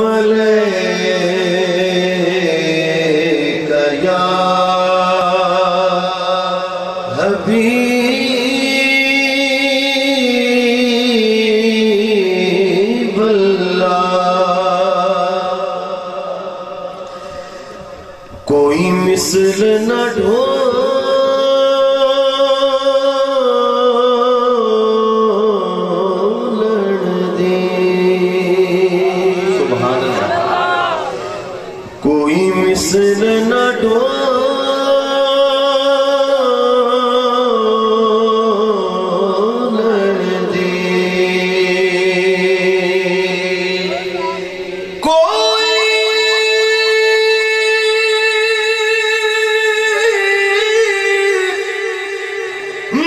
علیک یا حبیب اللہ کوئی مثل نہ کوئی مثل نہ ڈھولن دی کوئی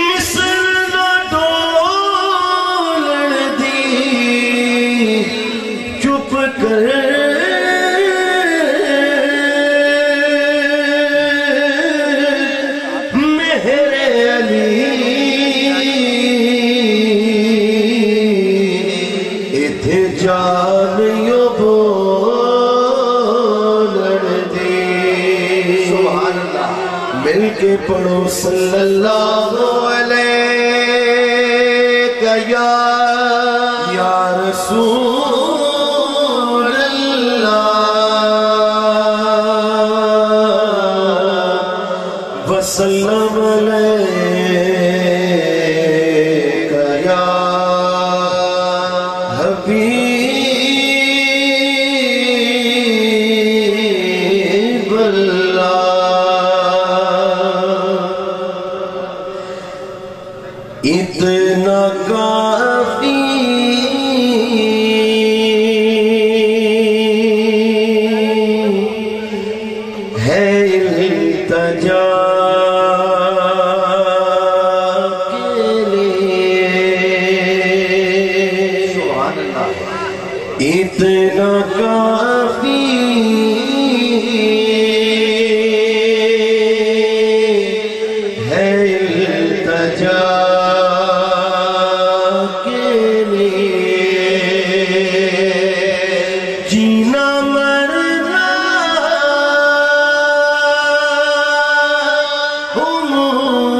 مثل نہ ڈھولن دی چپ کر جانیو بولن دی سبحان اللہ مل کے پڑھو صلی اللہ علیہ یا رسول اللہ وسلم علیک یا حبیب اتنا کافی ہے التجا کے لیے سبحان اللہ اتنا کافی ہے التجا جینا مرنا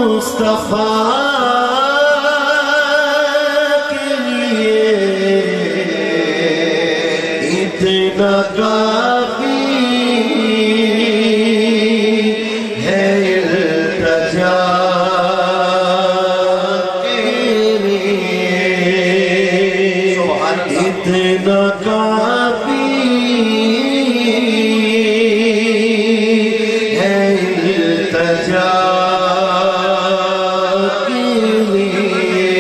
مصطفیٰ کے لیے اتنا کافی ہے التجا کے لیے اتنا کافی ہے التجا کے لیے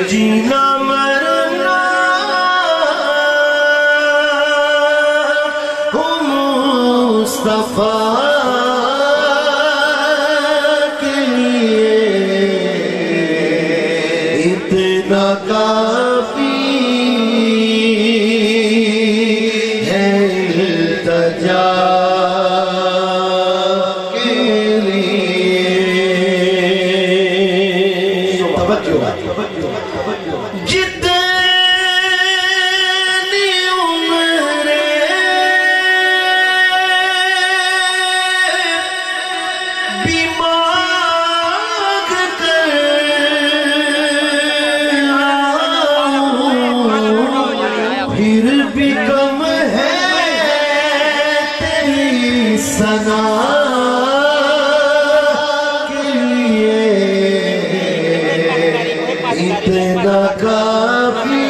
جینا مرنا مصطفیٰ کے لیے اتنا کافی ہے التجا کے لیے توجہ جتنی عمریں بھی مانگ کر پھر بھی کم ہے تیری ثنا کے لیے اتنا کافی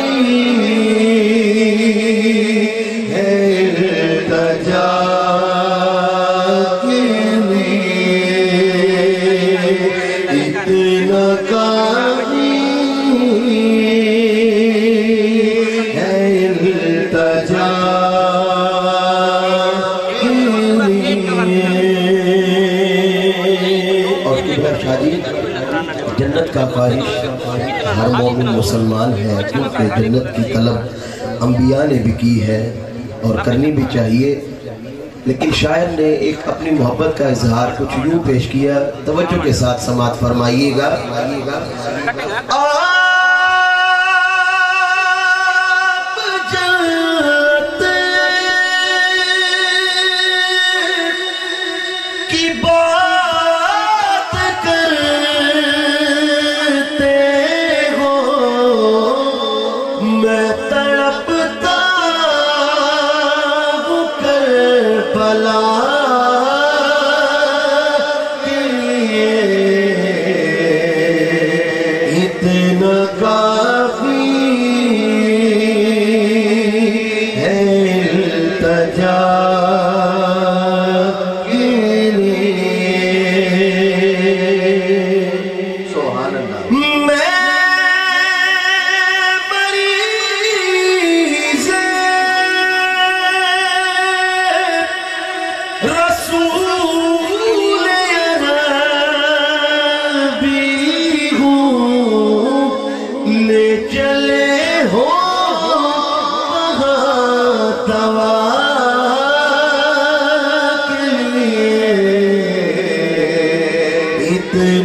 ہے التجا کے لیے اتنا کافی ہے التجا کے لیے اور شادی جنت کا خواہش ہر مومن مسلمان ہے کیونکہ جنت کی طلب انبیاء نے بھی کی ہے اور کرنی بھی چاہیے لیکن شاعر نے ایک اپنی محبت کا اظہار کچھ یوں پیش کیا توجہ کے ساتھ سماعت فرمائیے گا آپ جنت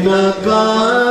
نگاہ